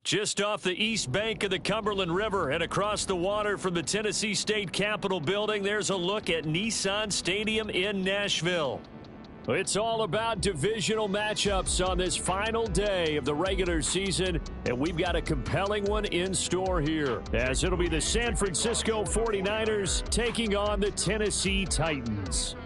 Just off the east bank of the Cumberland River and across the water from the Tennessee State Capitol building, there's a look at Nissan Stadium in Nashville. It's all about divisional matchups on this final day of the regular season, and we've got a compelling one in store here, as it'll be the San Francisco 49ers taking on the Tennessee Titans.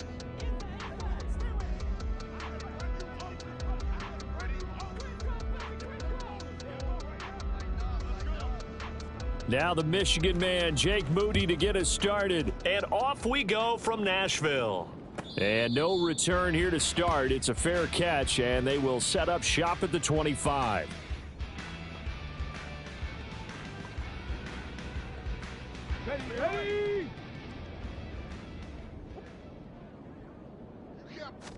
Now the Michigan man, Jake Moody, to get us started. And off we go from Nashville. And no return here to start. It's a fair catch, and they will set up shop at the 25. Ready.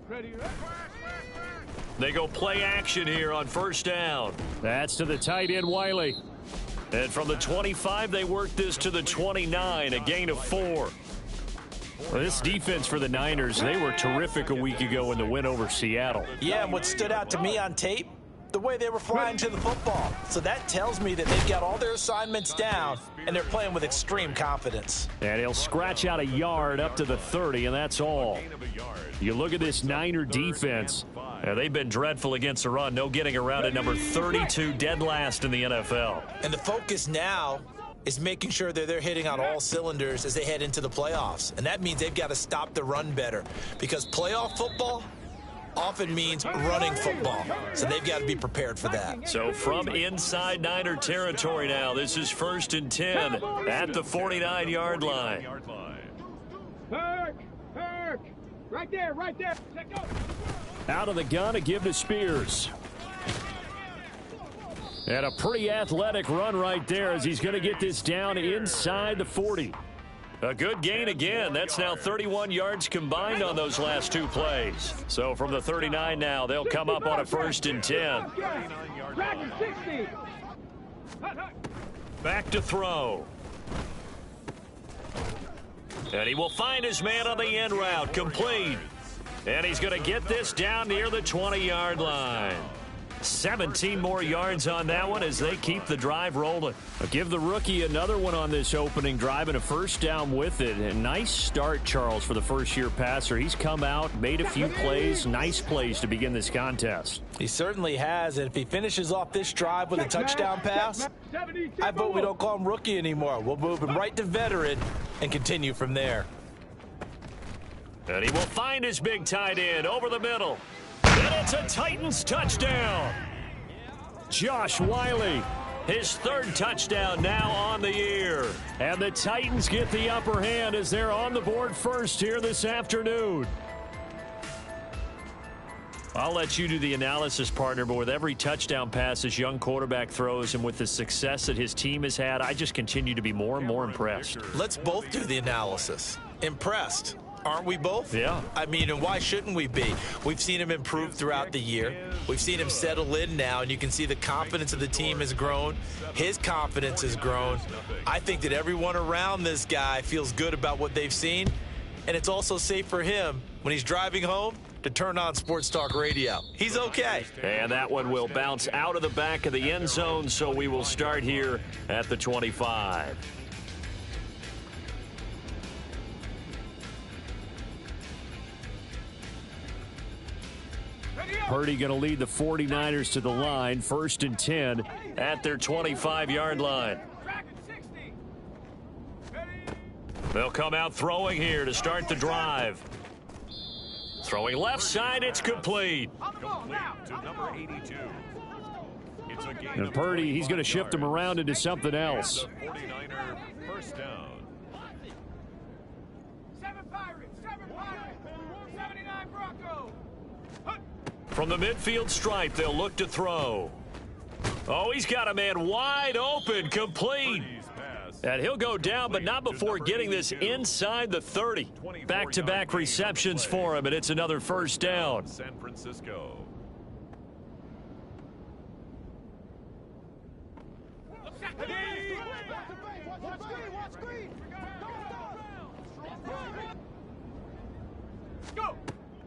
Ready. They go play action here on first down. That's to the tight end, Wiley. And from the 25, they work this to the 29, a gain of 4. Well, this defense for the Niners, they were terrific a week ago in the win over Seattle. Yeah, and what stood out to me on tape, the way they were flying to the football. So that tells me that they've got all their assignments down, and they're playing with extreme confidence. And he'll scratch out a yard up to the 30, and that's all. You look at this Niner defense. They've been dreadful against the run. No getting around at number 32, dead last in the NFL. And the focus now is making sure that they're hitting on all cylinders as they head into the playoffs. And that means they've got to stop the run better, because playoff football often means running football. So they've got to be prepared for that. So from inside Niner territory now, this is 1st and 10 at the 49-yard line. Herc. Right there. Let go. Out of the gun, a give to Spears. And a pretty athletic run right there as he's going to get this down inside the 40. A good gain again. That's now 31 yards combined on those last two plays. So from the 39 now, they'll come up on a 1st and 10. Back to throw. And he will find his man on the end route, complete. And he's going to get this down near the 20-yard line. 17 more yards on that one as they keep the drive rolling. I'll give the rookie another one on this opening drive and a first down with it. A nice start, Charles, for the first-year passer. He's come out, made a few plays, nice plays to begin this contest. He certainly has, and if he finishes off this drive with a touchdown pass, I vote we don't call him rookie anymore. We'll move him right to veteran and continue from there. And he will find his big tight end over the middle. And it's a Titans touchdown. Josh Wiley, his 3rd touchdown now on the year. And the Titans get the upper hand as they're on the board first here this afternoon. I'll let you do the analysis, partner, but with every touchdown pass this young quarterback throws and with the success that his team has had, I just continue to be more and more impressed. Let's both do the analysis. Impressed. Aren't we both? Yeah. I mean, and why shouldn't we be? We've seen him improve throughout the year. We've seen him settle in now, and you can see the confidence of the team has grown. His confidence has grown. I think that everyone around this guy feels good about what they've seen, and it's also safe for him when he's driving home to turn on Sports Talk Radio. He's okay. And that one will bounce out of the back of the end zone, so we will start here at the 25. Purdy going to lead the 49ers to the line, 1st and 10 at their 25-yard line. They'll come out throwing here to start the drive. Throwing left side, it's complete. To number 82. And Purdy, he's going to shift him around into something else. 49er first down. 7 Pirates, 79 Broncos. From the midfield stripe, they'll look to throw. Oh, he's got a man wide open, complete. And he'll go down, but not before getting this inside the 30. Back-to-back receptions for him, and it's another first down. San Francisco.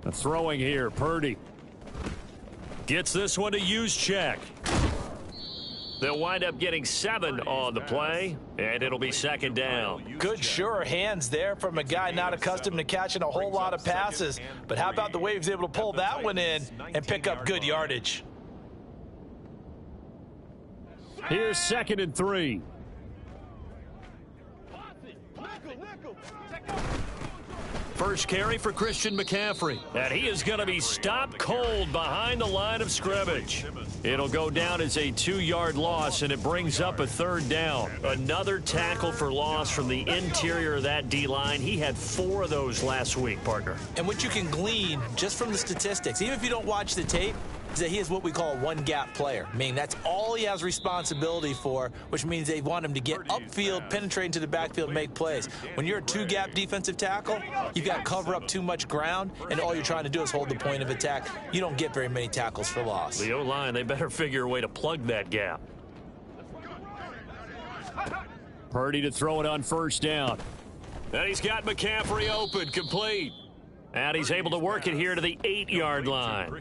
The throwing here, Purdy. Gets this one to Juszczyk. They'll wind up getting 7 on the play, and it'll be second down. Good, sure hands there from a guy not accustomed to catching a whole lot of passes. But how about the way he was able to pull that one in and pick up good yardage? Here's 2nd and 3. First carry for Christian McCaffrey. And he is going to be stopped cold behind the line of scrimmage. It'll go down as a 2-yard loss, and it brings up a 3rd down. Another tackle for loss from the interior of that D-line. He had 4 of those last week, partner. And what you can glean just from the statistics, even if you don't watch the tape, is that he is what we call a one-gap player. Meaning that's all he has responsibility for, which means they want him to get upfield, penetrate into the backfield, make plays. When you're a 2-gap defensive tackle, you've got to cover up too much ground, and all you're trying to do is hold the point of attack. You don't get very many tackles for loss. The O-line, they better figure a way to plug that gap. Purdy to throw it on 1st down. And he's got McCaffrey open, complete. And he's able to work it here to the 8-yard line.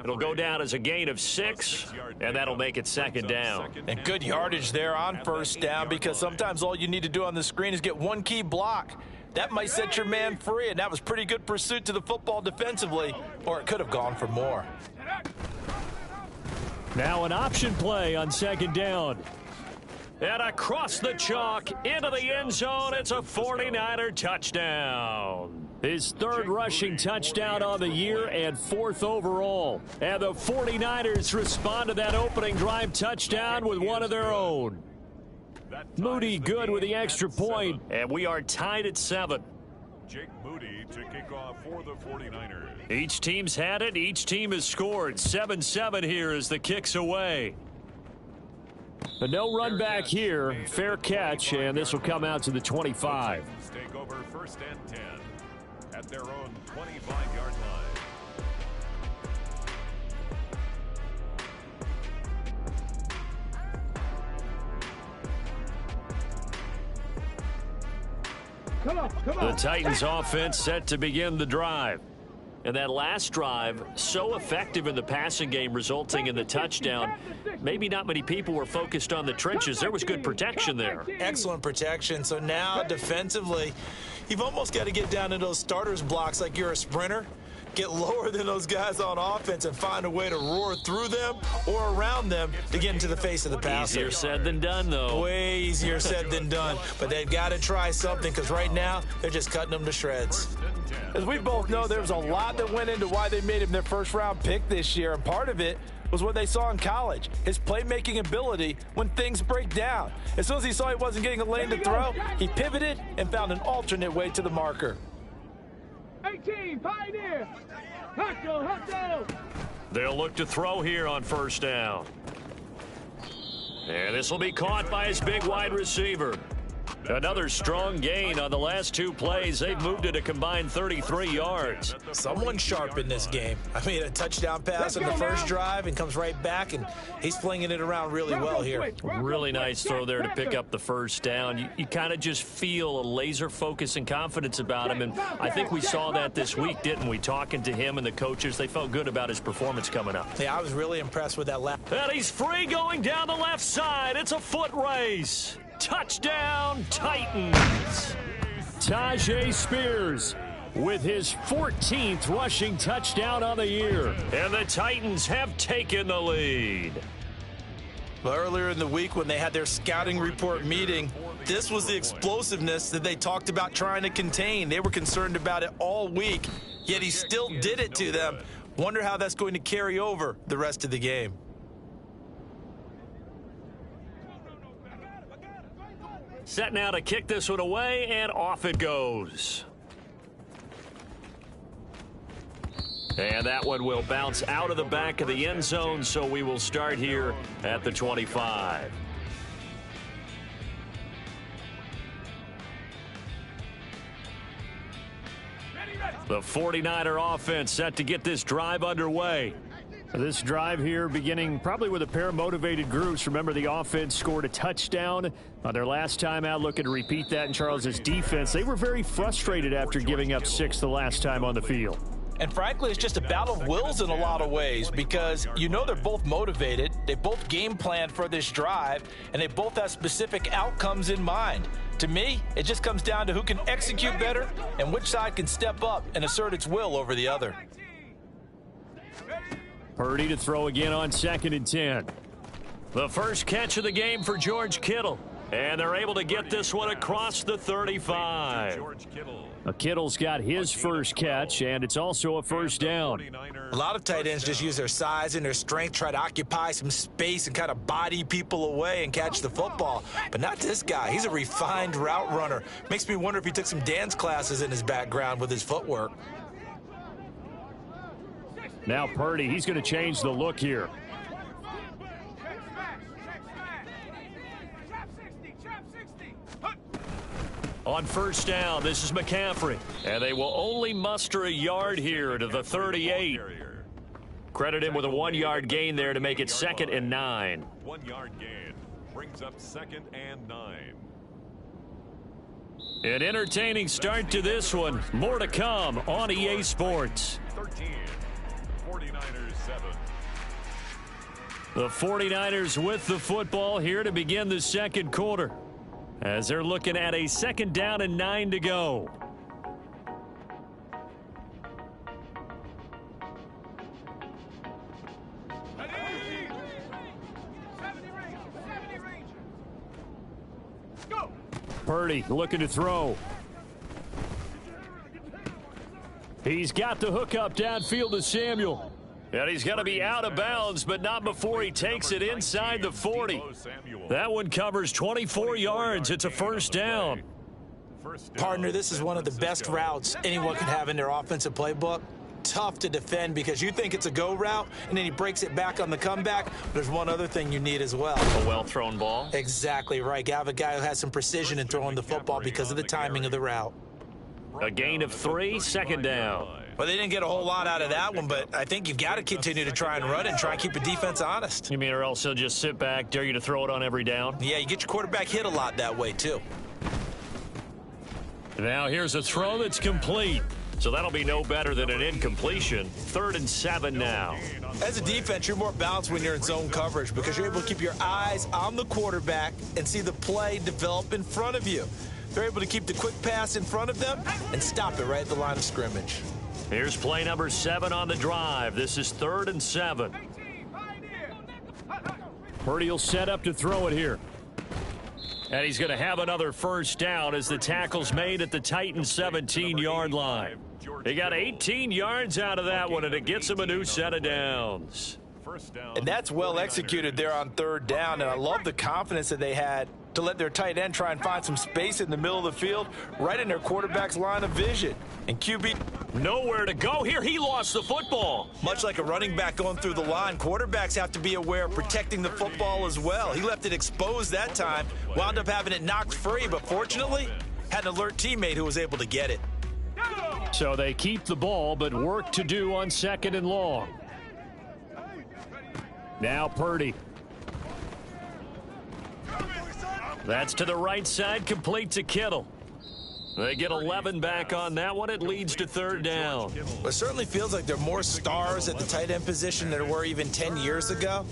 It'll go down as a gain of 6, and that'll make it 2nd down. And good yardage there on 1st down, because sometimes all you need to do on the screen is get one key block. That might set your man free, and that was pretty good pursuit to the football defensively, or it could have gone for more. Now an option play on 2nd down. And across the chalk into the end zone, it's a 49er touchdown. His 3rd rushing touchdown on the year and 4th overall. And the 49ers respond to that opening drive touchdown with one of their own. Moody good with the extra point, and we are tied at 7. Jake Moody to kick off for the 49ers. Each team's had it. Each team has scored. 7-7 here as the kick's away. But no run back here. Fair catch, and this will come out to the 25. Take over 1st and 10 at their own 25-yard line. Come on, come on. The Titans offense set to begin the drive. And that last drive, so effective in the passing game, resulting in the touchdown. Maybe not many people were focused on the trenches. There was good protection there. Excellent protection. So now defensively, you've almost got to get down to those starters blocks like you're a sprinter. Get lower than those guys on offense and find a way to roar through them or around them to get into the face of the passer. Easier said than done, though. Way easier said than done. But they've got to try something, because right now they're just cutting them to shreds. As we both know, there was a lot that went into why they made him their 1st-round pick this year, and part of it was what they saw in college, his playmaking ability when things break down. As soon as he saw he wasn't getting a lane to throw, he pivoted and found an alternate way to the marker. 18, Pioneer. Hustle, hustle. They'll look to throw here on 1st down. And this will be caught by his big wide receiver. Another strong gain on the last 2 plays. They've moved it a combined 33 yards. Someone sharp in this game. I mean, a touchdown pass on the 1st drive and comes right back, and he's flinging it around really well here. Really nice throw there to pick up the 1st down. You kind of just feel a laser focus and confidence about him, and I think we saw that this week, didn't we? Talking to him and the coaches, they felt good about his performance coming up. Yeah, I was really impressed with that last. And he's free going down the left side. It's a foot race. Touchdown, Titans. Tyjae Spears with his 14th rushing touchdown on the year. And the Titans have taken the lead. But earlier in the week when they had their scouting report meeting, this was the explosiveness that they talked about trying to contain. They were concerned about it all week, yet he still did it to them. Wonder how that's going to carry over the rest of the game. Set now to kick this one away, and off it goes. And that one will bounce out of the back of the end zone, so we will start here at the 25. The 49er offense set to get this drive underway. This drive here beginning probably with a pair of motivated groups. Remember, the offense scored a touchdown on their last time out. Looking to repeat that in Charles's defense. They were very frustrated after giving up 6 the last time on the field. And frankly, it's just a battle of wills in a lot of ways because you know they're both motivated, they both game plan for this drive, and they both have specific outcomes in mind. To me, it just comes down to who can execute better and which side can step up and assert its will over the other. Purdy to throw again on 2nd and 10. The first catch of the game for George Kittle. And they're able to get this one across the 35. Kittle's got his first catch, and it's also a first down. A lot of tight ends just use their size and their strength, try to occupy some space and kind of body people away and catch the football. But not this guy. He's a refined route runner. Makes me wonder if he took some dance classes in his background with his footwork. Now Purdy, he's going to change the look here. On first down, this is McCaffrey. And they will only muster a yard here to the 38. Credit him with a 1-yard gain there to make it 2nd and 9. 1-yard gain brings up 2nd and 9. An entertaining start to this one. More to come on EA Sports. 13, 49ers 7. The 49ers with the football here to begin the second quarter, as they're looking at a 2nd down and 9 to go. Purdy looking to throw. He's got the hook up downfield to Samuel. And he's going to be out of bounds, but not before he takes it inside the 40. That one covers 24 yards. It's a first down. Partner, this is one of the best routes anyone can have in their offensive playbook. Tough to defend because you think it's a go route, and then he breaks it back on the comeback. There's one other thing you need as well. A well-thrown ball. Exactly right. You have a guy who has some precision in throwing the football because of the timing of the route. A gain of 3, 2nd down. Well, they didn't get a whole lot out of that one, but I think you've got to continue to try and run and try and keep the defense honest. You mean or else he'll just sit back, dare you to throw it on every down? Yeah, you get your quarterback hit a lot that way, too. Now here's a throw that's complete. So that'll be no better than an incompletion. 3rd and 7 now. As a defense, you're more balanced when you're in zone coverage because you're able to keep your eyes on the quarterback and see the play develop in front of you. They're able to keep the quick pass in front of them and stop it right at the line of scrimmage. Here's play number 7 on the drive. This is 3rd and 7. Purdy will set up to throw it here. And he's going to have another first down as the tackle's made at the Titans' 17-yard line. They got 18 yards out of that one, and it gets them a new set of downs. And that's well executed there on 3rd down, and I love the confidence that they had to let their tight end try and find some space in the middle of the field, right in their quarterback's line of vision. And QB nowhere to go here. He lost the football. Much like a running back going through the line, quarterbacks have to be aware of protecting the football as well. He left it exposed that time, wound up having it knocked free, but fortunately had an alert teammate who was able to get it. So they keep the ball, but work to do on 2nd and long. Now Purdy. That's to the right side, complete to Kittle. They get 11 back on that one. It leads to 3rd down. Well, it certainly feels like there are more stars at the tight end position than there were even 10 years ago.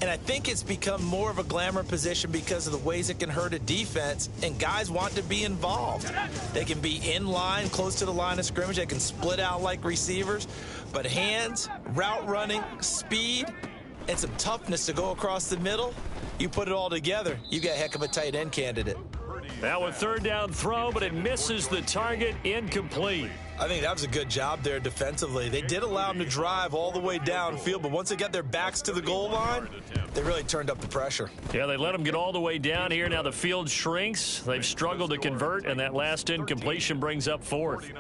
And I think it's become more of a glamour position because of the ways it can hurt a defense, and guys want to be involved. They can be in line, close to the line of scrimmage. They can split out like receivers. But hands, route running, speed, and some toughness to go across the middle, you put it all together, you got a heck of a tight end candidate. That was 3rd down throw, but it misses the target, incomplete. I think that was a good job there defensively. They did allow them to drive all the way downfield, but once they got their backs to the goal line, they really turned up the pressure. Yeah, they let them get all the way down here. Now the field shrinks. They've struggled to convert, and that last incompletion brings up 4th.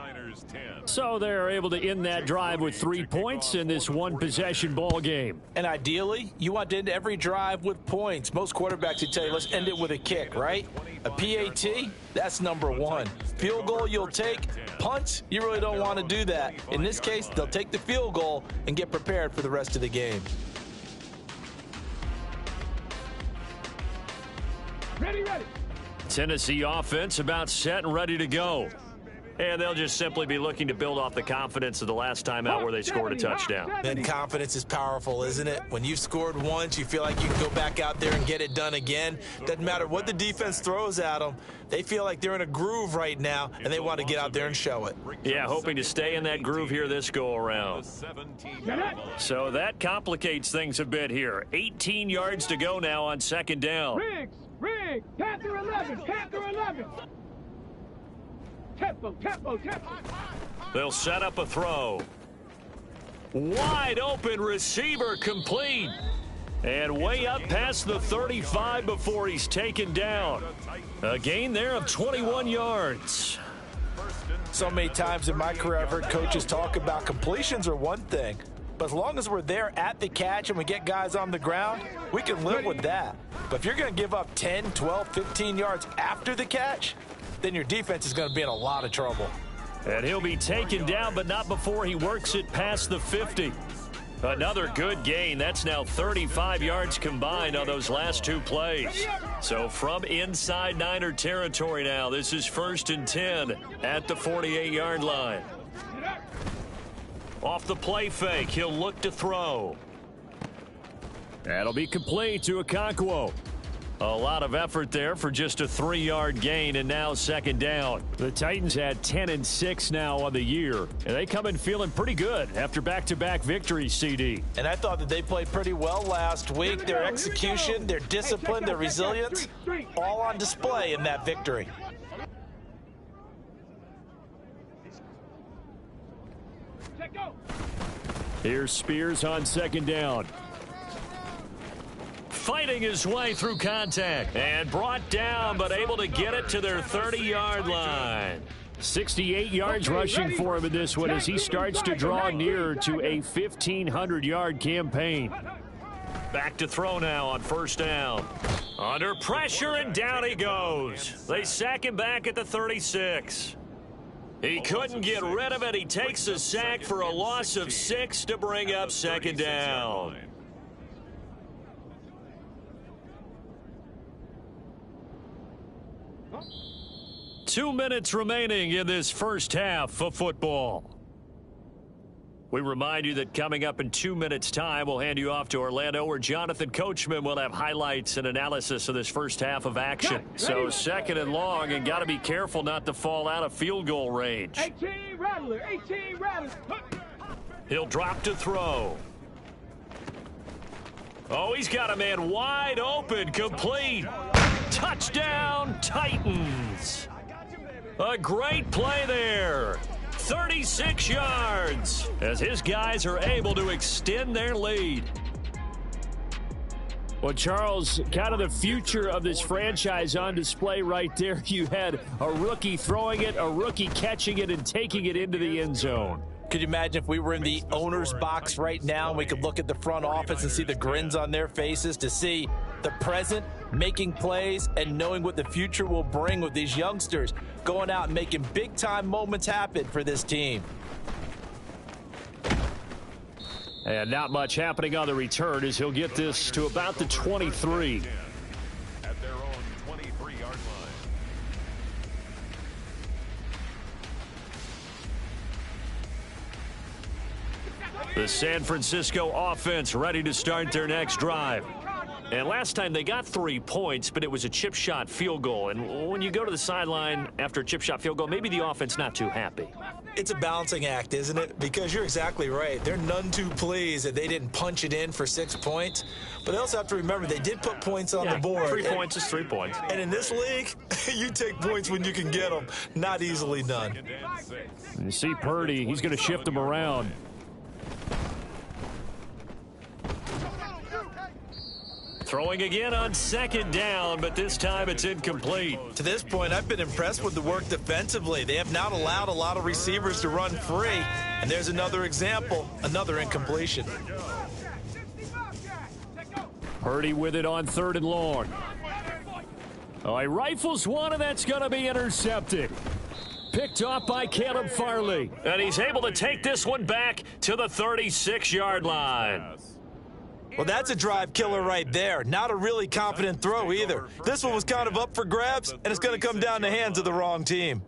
So they're able to end that drive with 3 points in this one-possession ball game. And ideally, you want to end every drive with points. Most quarterbacks would tell you, let's end it with a kick, right? A PAT, that's number 1. Field goal you'll take. Punts, you really don't want to do that. In this case, they'll take the field goal and get prepared for the rest of the game. Ready. Tennessee offense about set and ready to go. And they'll just simply be looking to build off the confidence of the last time out where they scored a touchdown. And confidence is powerful, isn't it? When you've scored once, you feel like you can go back out there and get it done again. Doesn't matter what the defense throws at them. They feel like they're in a groove right now, and they want to get out there and show it. Yeah, hoping to stay in that groove here this go-around. So that complicates things a bit here. 18 yards to go now on second down. Riggs, Panther 11, Panther 11. Tempo. They'll set up a throw. Wide open receiver complete. And way up past the 35 before he's taken down. A gain there of 21 yards. So many times in my career I've heard coaches talk about completions are one thing. But as long as we're there at the catch and we get guys on the ground, we can live with that. But if you're going to give up 10, 12, 15 yards after the catch, then your defense is going to be in a lot of trouble. And he'll be taken down, but not before he works it past the 50. Another good gain. That's now 35 yards combined on those last two plays. So from inside Niner territory now, this is 1st and 10 at the 48-yard line. Off the play fake, he'll look to throw. That'll be complete to Okonkwo. A lot of effort there for just a 3-yard gain, and now second down. The Titans had 10-6 now on the year, and they come in feeling pretty good after back-to-back victories, CD. And I thought that they played pretty well last week. Their execution, their discipline, their resilience, all on display in that victory. Here's Spears on second down. Fighting his way through contact and brought down, but able to get it to their 30-yard line. 68 yards rushing for him in this one as he starts to draw nearer to a 1,500-yard campaign. Back to throw now on first down. Under pressure, and down he goes. They sack him back at the 36. He couldn't get rid of it. He takes a sack for a loss of 6 to bring up second down. Two minutes remaining in this first half of football. We remind you that coming up in 2 minutes' time, we'll hand you off to Orlando, where Jonathan Coachman will have highlights and analysis of this first half of action. So second and long, and got to be careful not to fall out of field goal range. 18 Rattler. He'll drop to throw. Oh, he's got a man wide open, complete. Touchdown, Titans. A great play there. 36 yards as his guys are able to extend their lead. Well, Charles, kind of the future of this franchise on display right there. You had a rookie throwing it, a rookie catching it, and taking it into the end zone. Could you imagine if we were in the owner's box right now and we could look at the front office and see the grins on their faces, to see the present making plays and knowing what the future will bring with these youngsters going out and making big-time moments happen for this team. And not much happening on the return as he'll get this to about the 23. At their own 23-yard line. The San Francisco offense ready to start their next drive. And last time they got 3 points, but it was a chip shot field goal. And when you go to the sideline after a chip shot field goal, maybe the offense not too happy. It's a balancing act, isn't it? Because you're exactly right. They're none too pleased that they didn't punch it in for 6 points. But they also have to remember they did put points on the board. 3 points is 3 points. And in this league, you take points when you can get them. Not easily done. And you see Purdy, he's going to shift them around. Throwing again on second down, but this time it's incomplete. To this point, I've been impressed with the work defensively. They have not allowed a lot of receivers to run free. And there's another example, another incompletion. Purdy with it on third and long. Oh, he rifles one, and that's going to be intercepted. Picked off by Caleb Farley. And he's able to take this one back to the 36-yard line. Well, that's a drive killer right there. Not a really confident throw either. This one was kind of up for grabs, and it's going to come down the hands of the wrong team.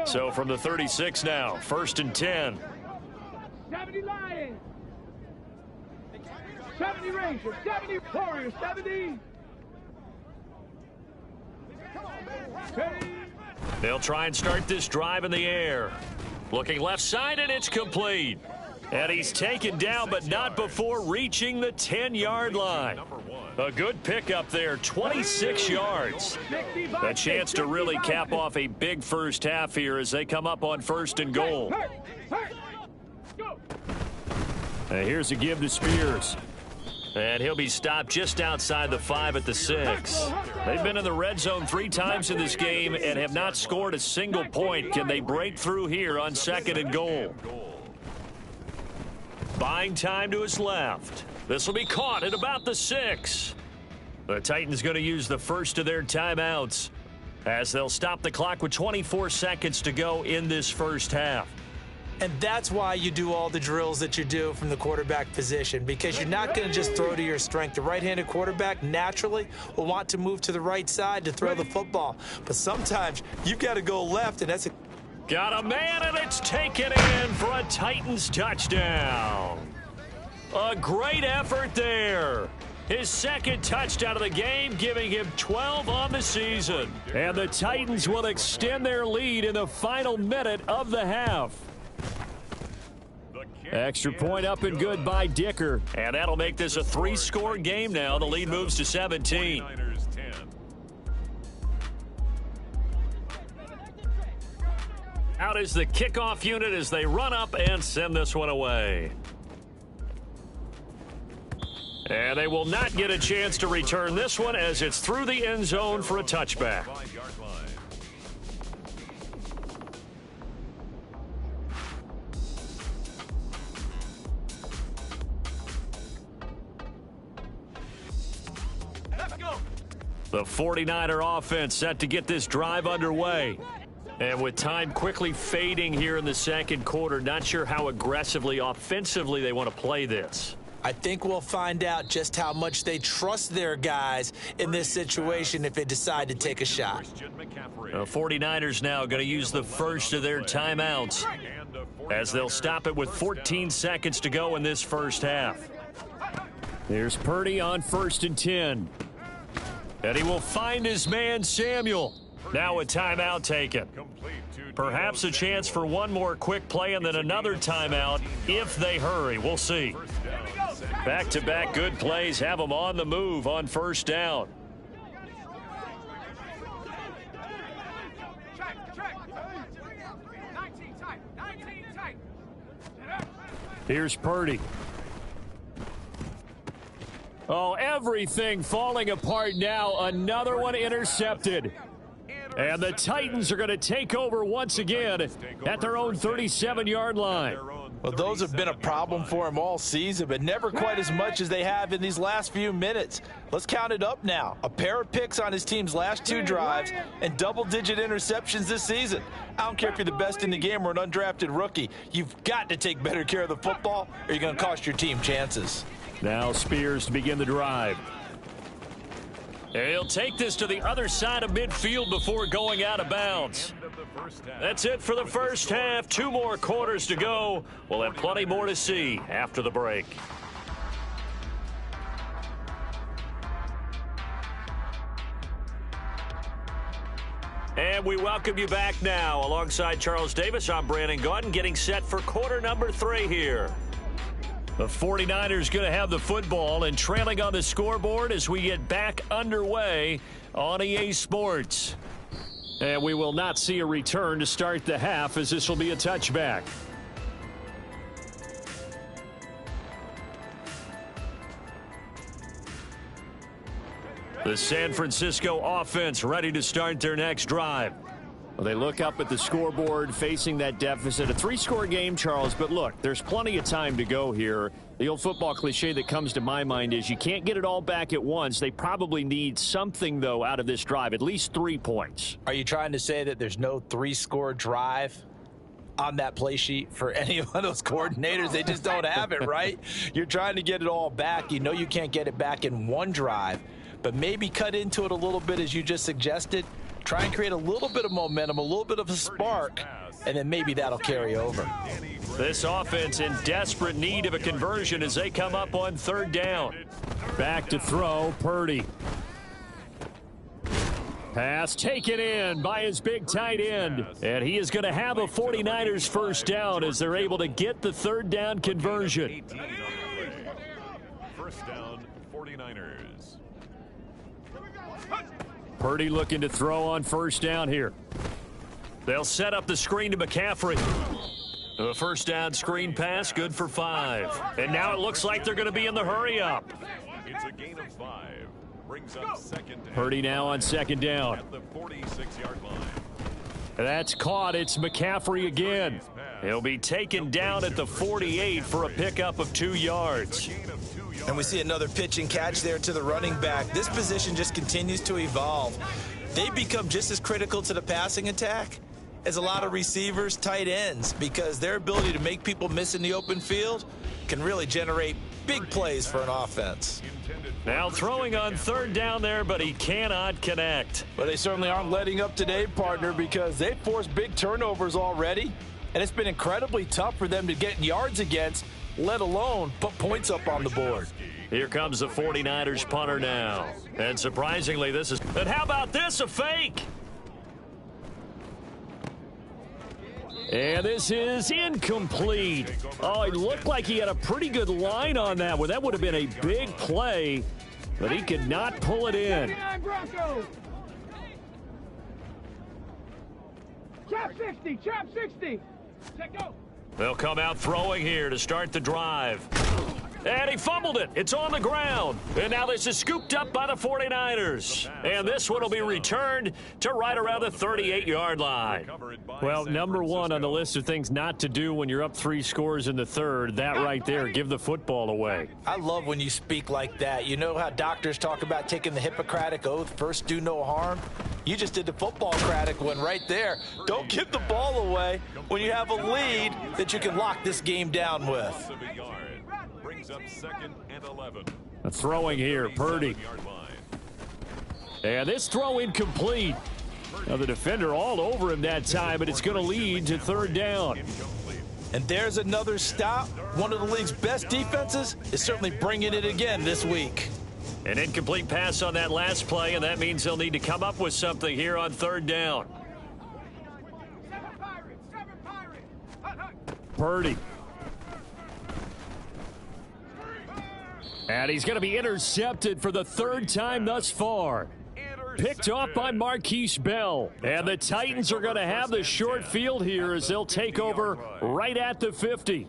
So from the 36 now, 1st and 10. 70 Lions. 70 Rangers. 70 Warriors. 70. They'll try and start this drive in the air. Looking left side, and it's complete. And he's taken down, but not before reaching the 10-yard line. A good pickup there, 26 yards. A chance to really cap off a big first half here as they come up on 1st and goal. And here's a give to Spears. And he'll be stopped just outside the 5 at the 6. They've been in the red zone 3 times in this game and have not scored a single point. Can they break through here on 2nd and goal? Buying time to his left. This will be caught at about the 6. The Titans going to use the first of their timeouts as they'll stop the clock with 24 seconds to go in this first half. And that's why you do all the drills that you do from the quarterback position, because you're not going to just throw to your strength. The right-handed quarterback naturally will want to move to the right side to throw the football. But sometimes you've got to go left, and that's a... Got a man, and it's taken in for a Titans touchdown. A great effort there. His 2nd touchdown of the game, giving him 12 on the season. And the Titans will extend their lead in the final minute of the half. Extra point up and good by Dicker. And that'll make this a 3-score game now. The lead moves to 17. Out is the kickoff unit as they run up and send this one away. And they will not get a chance to return this one as it's through the end zone for a touchback. The 49er offense set to get this drive underway. And with time quickly fading here in the 2nd quarter, not sure how aggressively, offensively they want to play this. I think we'll find out just how much they trust their guys in this situation if they decide to take a shot. The 49ers now going to use the first of their timeouts as they'll stop it with 14 seconds to go in this first half. Here's Purdy on 1st and 10. And he will find his man, Samuel. Now a timeout taken. Perhaps a chance for one more quick play and then another timeout if they hurry. We'll see. Back-to-back good plays have them on the move on 1st down. Here's Purdy. Oh, everything falling apart now. Another one intercepted. And the Titans are going to take over once again at their own 37-yard line. Well, those have been a problem for him all season, but never quite as much as they have in these last few minutes. Let's count it up now. A pair of picks on his team's last 2 drives and double-digit interceptions this season. I don't care if you're the best in the game or an undrafted rookie. You've got to take better care of the football or you're going to cost your team chances. Now Spears to begin the drive. He'll take this to the other side of midfield before going out of bounds. That's it for the first half. 2 more quarters to go. We'll have plenty more to see after the break. And we welcome you back now. Alongside Charles Davis, I'm Brandon Gaudin, getting set for quarter number 3 here. The 49ers going to have the football and trailing on the scoreboard as we get back underway on EA Sports. And we will not see a return to start the half as this will be a touchback. The San Francisco offense ready to start their next drive. Well, they look up at the scoreboard facing that deficit. A 3-score game, Charles, but look, there's plenty of time to go here. The old football cliche that comes to my mind is you can't get it all back at once. They probably need something, though, out of this drive, at least 3 points. Are you trying to say that there's no 3-score drive on that play sheet for any of those coordinators? They just don't have it, right? You're trying to get it all back. You know you can't get it back in one drive, but maybe cut into it a little bit as you just suggested. Try and create a little bit of momentum, a little bit of a spark, and then maybe that'll carry over. This offense in desperate need of a conversion as they come up on third down. Back to throw, Purdy. Pass taken in by his big tight end. And he is going to have a 49ers first down as they're able to get the third down conversion. First down, 49ers. Purdy looking to throw on first down here. They'll set up the screen to McCaffrey. The first down screen pass, good for 5. And now it looks like they're going to be in the hurry up. It's a gain of 5. Brings up second down. Purdy now on second down. At the 46-yard line. That's caught. It's McCaffrey again. He'll be taken down at the 48 for a pickup of 2 yards. And we see another pitch and catch there to the running back. This position just continues to evolve. They become just as critical to the passing attack as a lot of receivers, tight ends, because their ability to make people miss in the open field can really generate big plays for an offense. Now throwing on third down there, but he cannot connect. But they certainly aren't letting up today, partner, because they've forced big turnovers already, and it's been incredibly tough for them to get yards against, let alone put points up on the board. Here comes the 49ers punter now. And surprisingly, this is... And how about this, a fake? And this is incomplete. Oh, it looked like he had a pretty good line on that one. That would have been a big play, but he could not pull it in. Chop 60, chop 60. Let go. They'll come out throwing here to start the drive. And he fumbled it. It's on the ground. And now this is scooped up by the 49ers. And this one will be returned to right around the 38-yard line. Well, number one on the list of things not to do when you're up 3 scores in the third, that right there, give the football away. I love when you speak like that. You know how doctors talk about taking the Hippocratic Oath, first do no harm? You just did the football-cratic one right there. Don't give the ball away when you have a lead that you can lock this game down with. Up second and 11. A throwing here, Purdy. And this throw incomplete. Now the defender all over him that time, but it's going to lead to third down. And there's another stop. One of the league's best defenses is certainly bringing it again this week. An incomplete pass on that last play, and that means they'll need to come up with something here on third down. Purdy. And he's going to be intercepted for the third time thus far. Picked off by Marquise Bell. And the Titans are going to have the short field here as they'll take over right at the 50.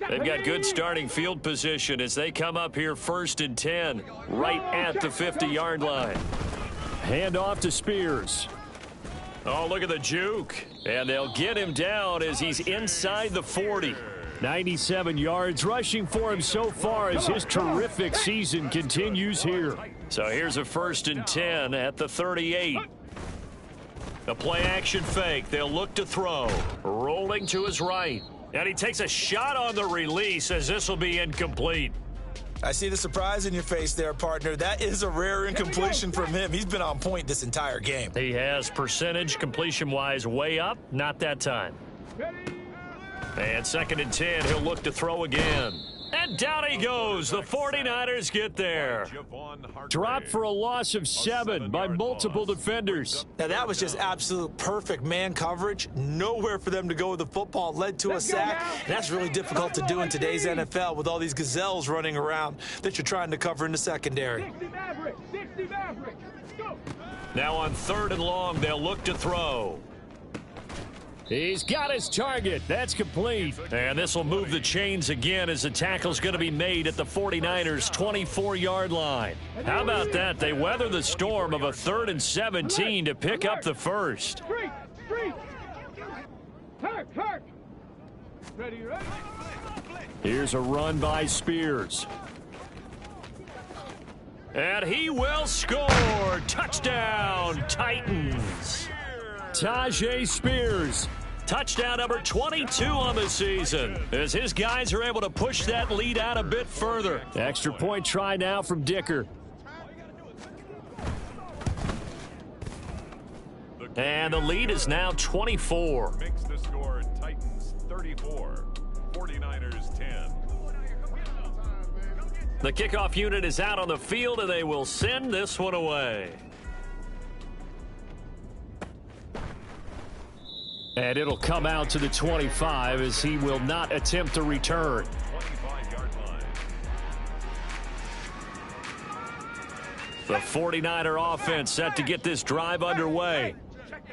They've got good starting field position as they come up here first and 10, right at the 50-yard line. Hand off to Spears. Oh, look at the juke. And they'll get him down as he's inside the 40. 97 yards rushing for him so far as his terrific season continues here. So here's a first and 10 at the 38. A play-action fake. They'll look to throw. Rolling to his right. And he takes a shot on the release as this will be incomplete. I see the surprise in your face there, partner. That is a rare incompletion from him. He's been on point this entire game. He has percentage completion-wise way up. Not that time. And second and 10, he'll look to throw again. And down he goes. The 49ers get there. Dropped for a loss of 7 by multiple defenders. Now, that was just absolute perfect man coverage. Nowhere for them to go with the football. Led to a sack. And that's really difficult to do in today's NFL with all these gazelles running around that you're trying to cover in the secondary. 60 Mavericks, 60 Mavericks. Go. Now on third and long, they'll look to throw. He's got his target. That's complete. And this will move the chains again as the tackle's going to be made at the 49ers' 24-yard line. How about that? They weather the storm of a 3rd and 17 to pick up the first. Street. Hurt. Ready. Here's a run by Spears. And he will score. Touchdown, Titans. Tyjae Spears Touchdown number 22 on the season, as his guys are able to push that lead out a bit further. Extra point try now from Dicker. And the lead is now 24. Makes the score Titans 34, 49ers 10. The kickoff unit is out on the field, and they will send this one away. And it'll come out to the 25 as he will not attempt to return. 25-yard line. The 49er offense set to get this drive underway.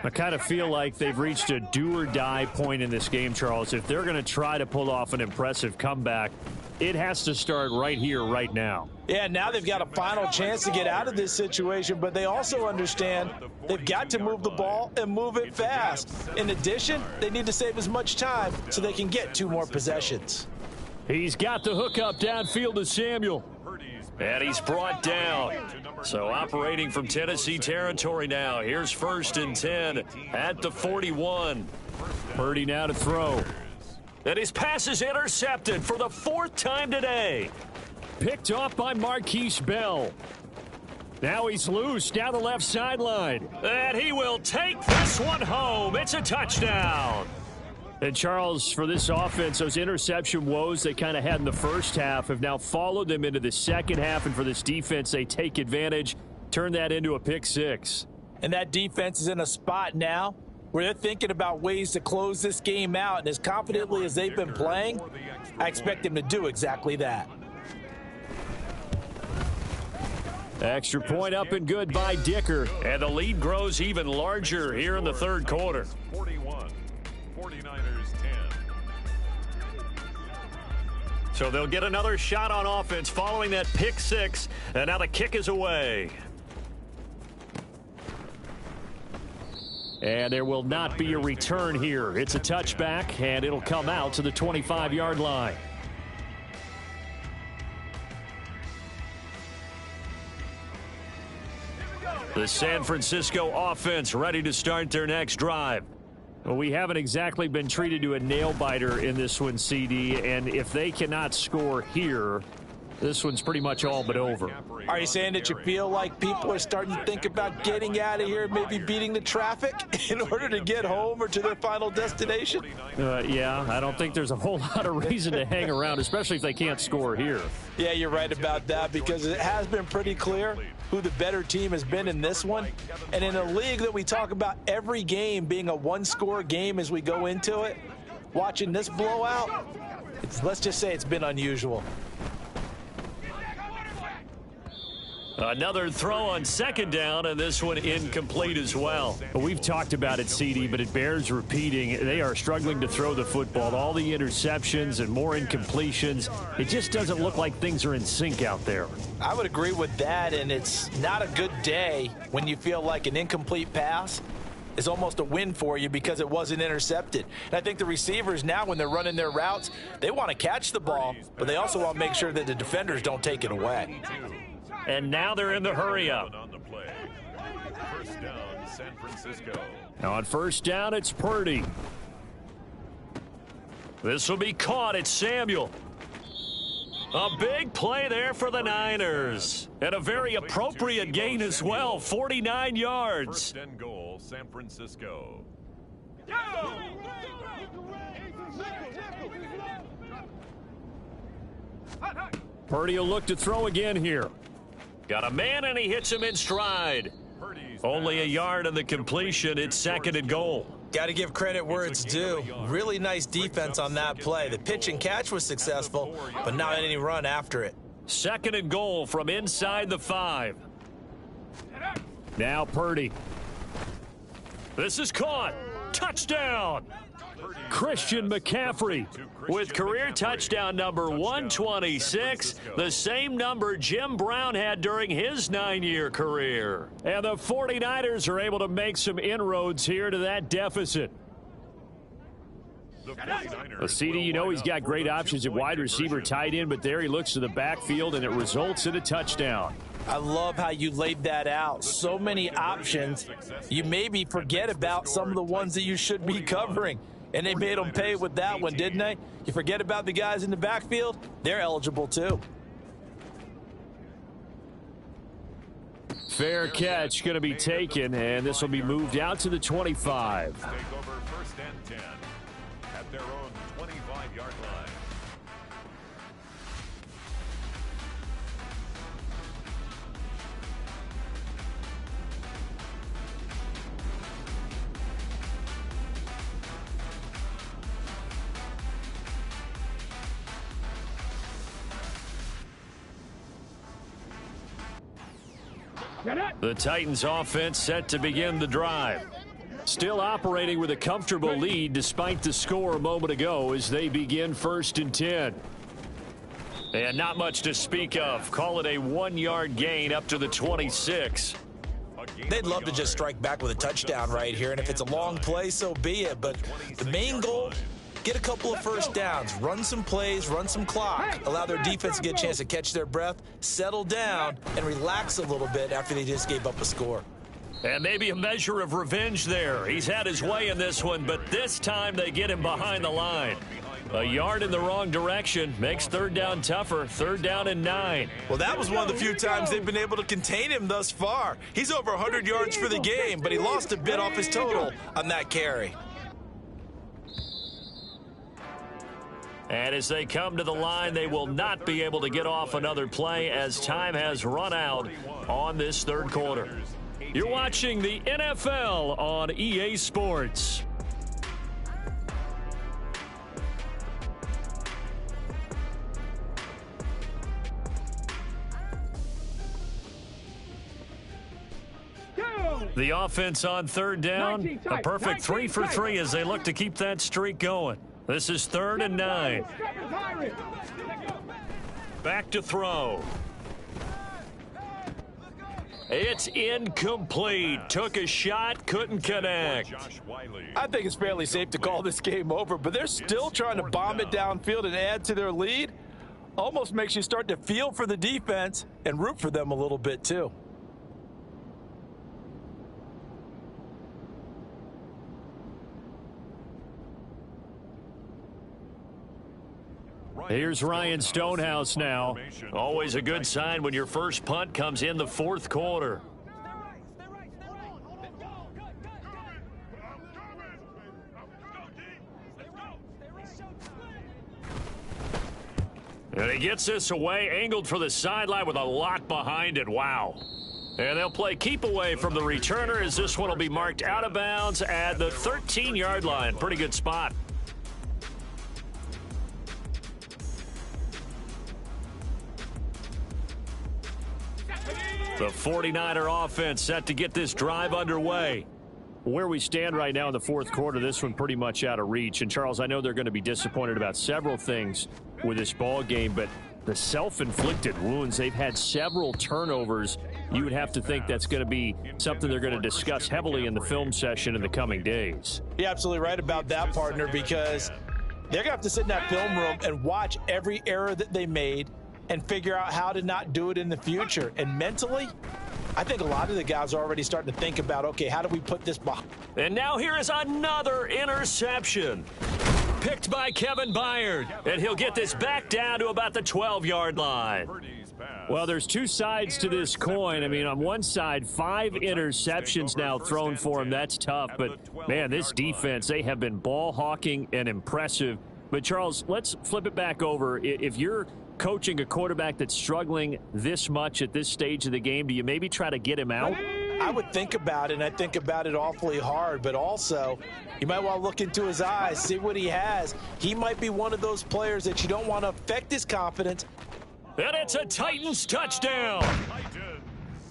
I kind of feel like they've reached a do-or-die point in this game, Charles. If they're going to try to pull off an impressive comeback, it has to start right here, right now. Yeah, now they've got a final chance to get out of this situation, but they also understand they've got to move the ball and move it fast. In addition, they need to save as much time so they can get 2 more possessions. He's got the hookup downfield to Samuel. And he's brought down. So operating from Tennessee territory now. Here's 1st and 10 at the 41. Purdy now to throw. And his pass is intercepted for the 4th time today. Picked off by Marquise Bell. Now he's loose down the left sideline. And he will take this one home. It's a touchdown. And Charles, for this offense, those interception woes they kind of had in the first half have now followed them into the second half. And for this defense, they take advantage, turn that into a pick 6. And that defense is in a spot now where they're thinking about ways to close this game out. And as confidently as they've been playing, I expect them to do exactly that. Extra point up and good by Dicker. And the lead grows even larger here in the 3rd quarter. 41, 49ers 10. So they'll get another shot on offense following that pick 6. And now the kick is away. And there will not be a return here. It's a touchback, and it'll come out to the 25-yard line. The San Francisco offense ready to start their next drive. Well, we haven't exactly been treated to a nail-biter in this one, CD, and if they cannot score here, this one's pretty much all but over. Are you saying that you feel like people are starting to think about getting out of here, maybe beating the traffic in order to get home or to their final destination? Yeah, I don't think there's a whole lot of reason to hang around, especially if they can't score here. Yeah, you're right about that, because it has been pretty clear who the better team has been in this one. And in a league that we talk about every game being a one-score game as we go into it, watching this blowout, let's just say it's been unusual. Another throw on 2nd down, and this one incomplete as well. We've talked about it, CD, but it bears repeating. They are struggling to throw the football. All the interceptions and more incompletions. It just doesn't look like things are in sync out there. I would agree with that, and it's not a good day when you feel like an incomplete pass is almost a win for you because it wasn't intercepted. And I think the receivers now, when they're running their routes, they want to catch the ball, but they also want to make sure that the defenders don't take it away. And now they're in the hurry-up. First down, San Francisco. Now on 1st down, it's Purdy. This will be caught. It's Samuel. A big play there for the Niners. And a very appropriate gain as well, 49 yards. 1st and goal, San Francisco. Purdy will look to throw again here. Got a man, and he hits him in stride. Only a yard on the completion. It's 2nd and goal. Got to give credit where it's due. Really nice defense on that play. The pitch and catch was successful, but not any run after it. 2nd and goal from inside the 5. Now Purdy. This is caught. Touchdown. Christian McCaffrey with career touchdown number 126, the same number Jim Brown had during his 9-year career. And the 49ers are able to make some inroads here to that deficit. CD, you know he's got great options at wide receiver, tight end, but there he looks to the backfield, and it results in a touchdown. I love how you laid that out. So many options. You maybe forget about some of the ones that you should be covering. And they made them pay with that one, didn't they? You forget about the guys in the backfield? They're eligible too. Fair catch going to be taken, and this will be moved out to the 25. Take over first and 10 at their own 25-yard line. The Titans offense set to begin the drive. Still operating with a comfortable lead despite the score a moment ago as they begin first and 10. And not much to speak of. Call it a 1-yard gain up to the 26. They'd love to just strike back with a touchdown right here, and if it's a long play, so be it. But the main goal, get a couple of first downs, run some plays, run some clock, allow their defense to get a chance to catch their breath, settle down, and relax a little bit after they just gave up a score. And maybe a measure of revenge there. He's had his way in this one, but this time they get him behind the line. A yard in the wrong direction makes third down tougher. Third down and 9. Well, that was one of the few times they've been able to contain him thus far. He's over 100 yards for the game, but he lost a bit off his total on that carry. And as they come to the line, they will not be able to get off another play as time has run out on this third quarter. You're watching the NFL on EA Sports. The offense on third down, a perfect 3 for 3 as they look to keep that streak going. This is third and 9. Back to throw. It's incomplete. Took a shot, couldn't connect. I think it's fairly safe to call this game over, but they're still trying to bomb it downfield and add to their lead. Almost makes you start to feel for the defense and root for them a little bit too. Here's Ryan Stonehouse now. Always a good sign when your first punt comes in the fourth quarter. And he gets this away, angled for the sideline with a lot behind it. Wow. And they'll play keep away from the returner as this one will be marked out of bounds at the 13-yard line. Pretty good spot. The 49er offense set to get this drive underway. Where we stand right now in the fourth quarter, this one pretty much out of reach. And, Charles, I know they're going to be disappointed about several things with this ball game, but the self-inflicted wounds, they've had several turnovers. You would have to think that's going to be something they're going to discuss heavily in the film session in the coming days. You're absolutely right about that, partner, because they're going to have to sit in that film room and watch every error that they made and figure out how to not do it in the future. And mentally, I think a lot of the guys are already starting to think about, okay, how do we put this behind? And now here is another interception. Picked by Kevin Byard. And he'll get this back down to about the 12-yard line. Well, there's two sides to this coin. I mean, on one side, 5 interceptions now thrown for him. That's tough. But, man, this defense, they have been ball hawking and impressive. But, Charles, let's flip it back over. If you're coaching a quarterback that's struggling this much at this stage of the game, do you maybe try to get him out? I would think about it, and I think about it awfully hard, but also you might want to look into his eyes, see what he has. He might be one of those players that you don't want to affect his confidence. And it's a Titans touchdown.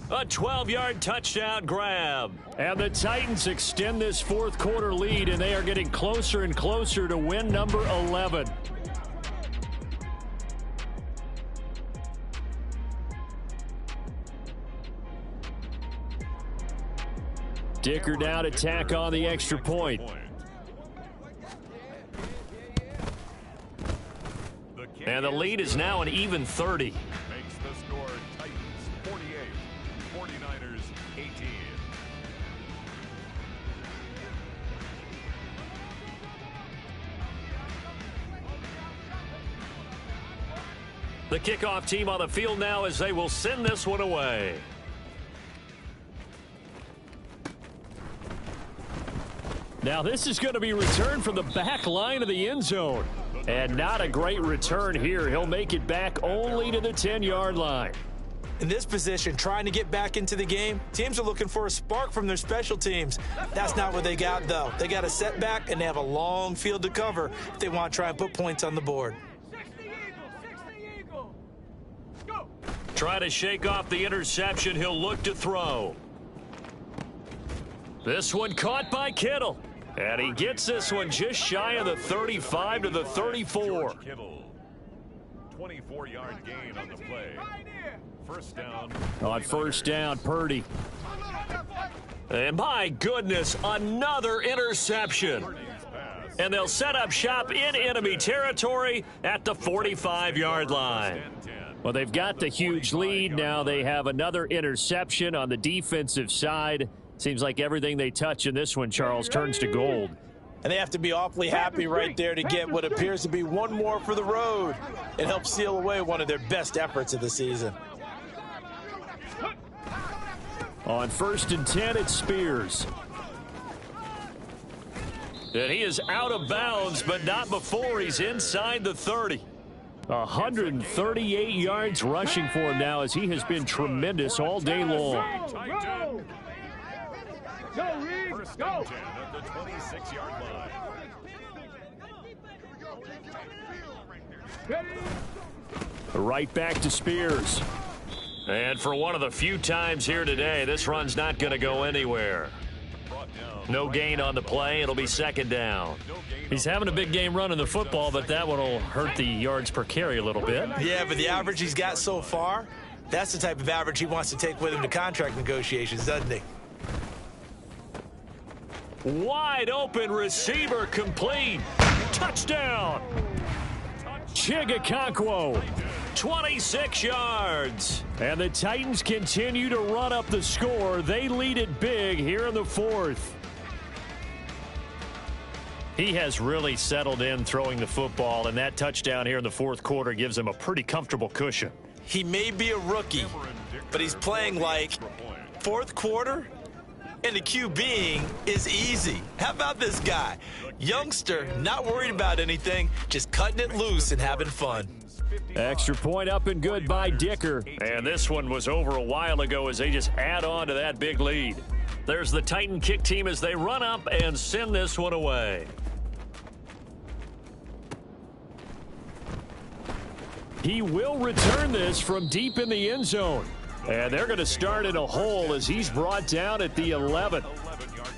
A 12-yard touchdown grab. And the Titans extend this fourth quarter lead, and they are getting closer and closer to win number 11. Dicker down to tack on the extra point. And the lead is now an even 30. Makes the score Titans 48, 49ers 18. The kickoff team on the field now as they will send this one away. Now this is going to be returned from the back line of the end zone. And not a great return here. He'll make it back only to the 10-yard line. In this position, trying to get back into the game, teams are looking for a spark from their special teams. That's not what they got, though. They got a setback, and they have a long field to cover if they want to try and put points on the board. 60 Eagle. Go. Try to shake off the interception. He'll look to throw. This one caught by Kittle. And he gets this one just shy of the 35 to the 34. Kittle. 24-yard gain on the play. First down. On first down, Purdy. And my goodness, another interception. And they'll set up shop in enemy territory at the 45-yard line. Well, they've got the huge lead. Now they have another interception on the defensive side. Seems like everything they touch in this one, Charles, turns to gold. And they have to be awfully happy right there to get what appears to be one more for the road. It helps seal away one of their best efforts of the season. On 1st and 10, it's Spears. And he is out of bounds, but not before he's inside the 30. 138 yards rushing for him now as he has been tremendous all day long. Go, Reed. First Go. and 10 at the 26-yard line. Right back to Spears. And for one of the few times here today, this run's not going to go anywhere. No gain on the play. It'll be second down. He's having a big game running the football, but that one will hurt the yards per carry a little bit. Yeah, but the average he's got so far, that's the type of average he wants to take with him to contract negotiations, doesn't he? Wide open receiver complete. Touchdown. Chigakonkwo, 26 yards. And the Titans continue to run up the score. They lead it big here in the 4th. He has really settled in throwing the football, and that touchdown here in the 4th quarter gives him a pretty comfortable cushion. He may be a rookie, but he's playing like 4th quarter, and the QBing is easy. How about this guy? Youngster, not worried about anything, just cutting it loose and having fun. Extra point up and good by Dicker. And this one was over a while ago as they just add on to that big lead. There's the Titan kick team as they run up and send this one away. He will return this from deep in the end zone. And they're going to start in a hole as he's brought down at the 11.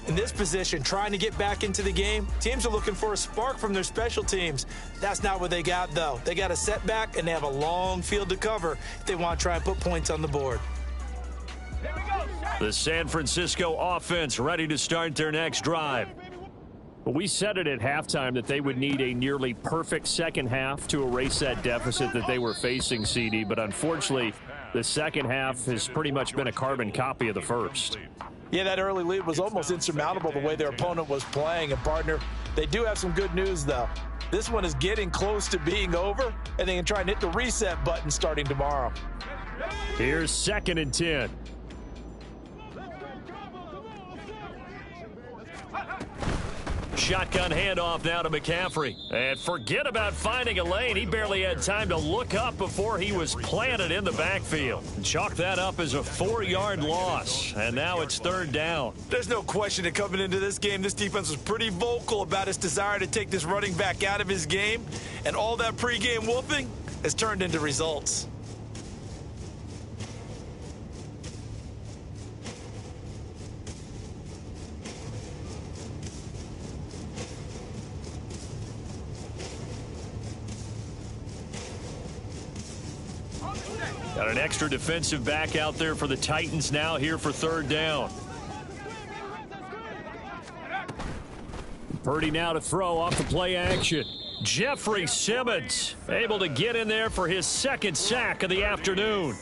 In this position, trying to get back into the game, teams are looking for a spark from their special teams. That's not what they got, though. They got a setback, and they have a long field to cover if they want to try and put points on the board. The San Francisco offense ready to start their next drive. We said it at halftime that they would need a nearly perfect second half to erase that deficit that they were facing, CD, but unfortunately, the second half has pretty much been a carbon copy of the first. Yeah, that early lead was almost insurmountable the way their opponent was playing. And, partner, they do have some good news, though. This one is getting close to being over, and they can try and hit the reset button starting tomorrow. Here's 2nd and 10. Shotgun handoff now to McCaffrey. And forget about finding a lane. He barely had time to look up before he was planted in the backfield. Chalk that up as a 4-yard loss. And now it's 3rd down. There's no question that coming into this game, this defense was pretty vocal about its desire to take this running back out of his game. And all that pregame whooping has turned into results. Got an extra defensive back out there for the Titans now here for 3rd down. Purdy now to throw off the play action. Jeffrey Simmons able to get in there for his 2nd sack of the afternoon.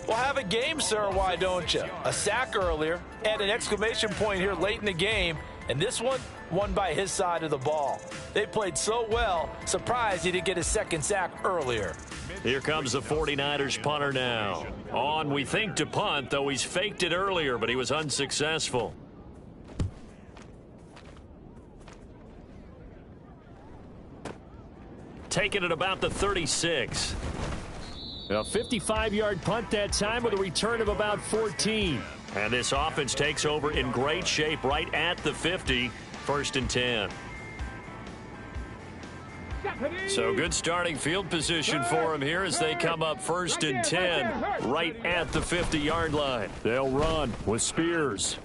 Well, have a game, sir, why don't you? A sack earlier and an exclamation point here late in the game, and this one won by his side of the ball. They played so well, surprised he didn't get his 2nd sack earlier. Here comes the 49ers punter now. On, we think, to punt, though he's faked it earlier, but he was unsuccessful. Taking it about the 36. A 55-yard punt that time with a return of about 14. And this offense takes over in great shape right at the 50. 1st and 10. So good starting field position for him here as they come up 1st and 10 right at the 50-yard line. They'll run with Spears.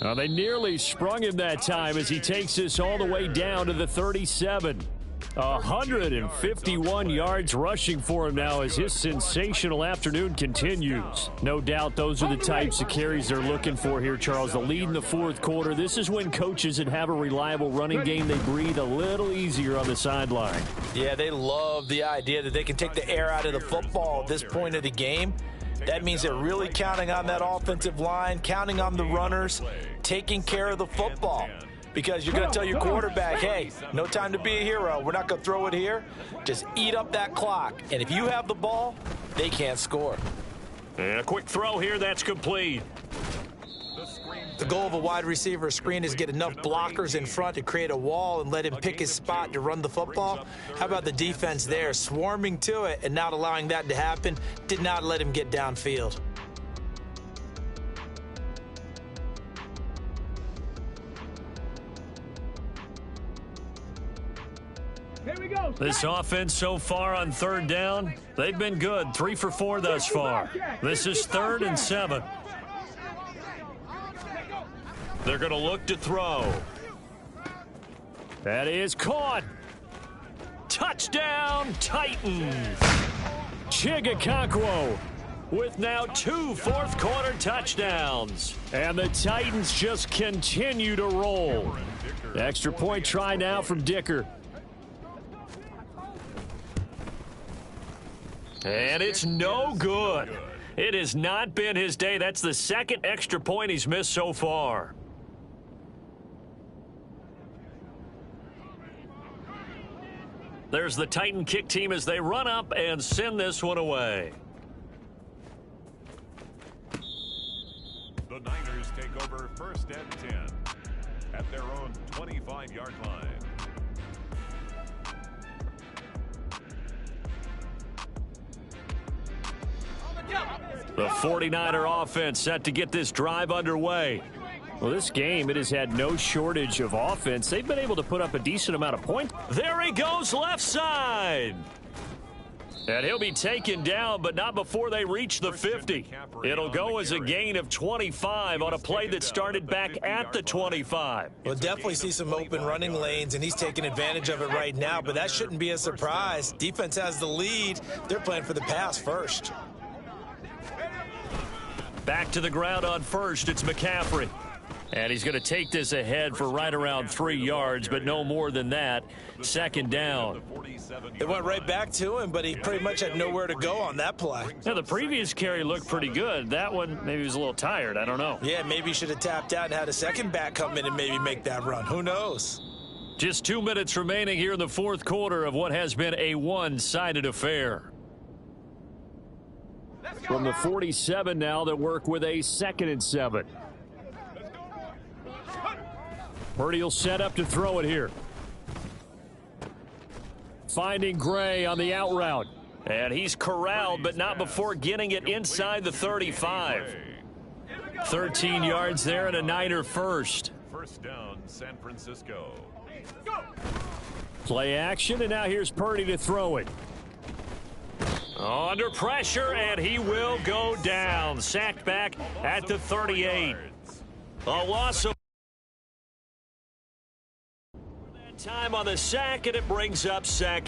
Now they nearly sprung him that time as he takes this all the way down to the 37. 151 yards rushing for him now as his sensational afternoon continues. No doubt those are the types of carries they're looking for here, Charles. The lead in the 4th quarter. This is when coaches that have a reliable running game, they breathe a little easier on the sideline. Yeah, they love the idea that they can take the air out of the football at this point of the game. That means they're really counting on that offensive line, counting on the runners, taking care of the football. Because you're going to tell your quarterback, hey, no time to be a hero. We're not going to throw it here. Just eat up that clock. And if you have the ball, they can't score. And a quick throw here, that's complete. The goal of a wide receiver screen is get enough blockers in front to create a wall and let him pick his spot to run the football. How about the defense there, swarming to it and not allowing that to happen? Did not let him get downfield. This offense so far on 3rd down, they've been good. 3 for 4 thus far. This is 3rd and 7. They're going to look to throw. That is caught. Touchdown, Titans. Chigakakwo with now 2 fourth-quarter touchdowns. And the Titans just continue to roll. Extra point try now from Dicker. And it's no good. It has not been his day. That's the 2nd extra point he's missed so far. There's the Titan kick team as they run up and send this one away. The Niners take over 1st and 10 at their own 25-yard line. The 49er offense set to get this drive underway. Well, this game, it has had no shortage of offense. They've been able to put up a decent amount of points. There he goes, left side. And he'll be taken down, but not before they reach the 50. It'll go as a gain of 25 on a play that started back at the 25. We'll definitely see some open running lanes, and he's taking advantage of it right now, but that shouldn't be a surprise. Defense has the lead. They're playing for the pass first. Back to the ground on 1st, it's McCaffrey. And he's going to take this ahead for right around 3 yards, but no more than that. 2nd down. It went right back to him, but he pretty much had nowhere to go on that play. Now, the previous carry looked pretty good. That one, maybe he was a little tired. I don't know. Yeah, maybe he should have tapped out and had a second back come in and maybe make that run. Who knows? Just 2 minutes remaining here in the 4th quarter of what has been a one-sided affair. From the 47 now, they work with a 2nd and 7. Purdy will set up to throw it here. Finding Gray on the out route. And he's corralled, but not before getting it inside the 35. 13 yards there and a Niner first. 1st down, San Francisco. Play action, and now here's Purdy to throw it. Under pressure, and he will go down. Sacked back at the 38. A loss of time on the sack, and it brings up sack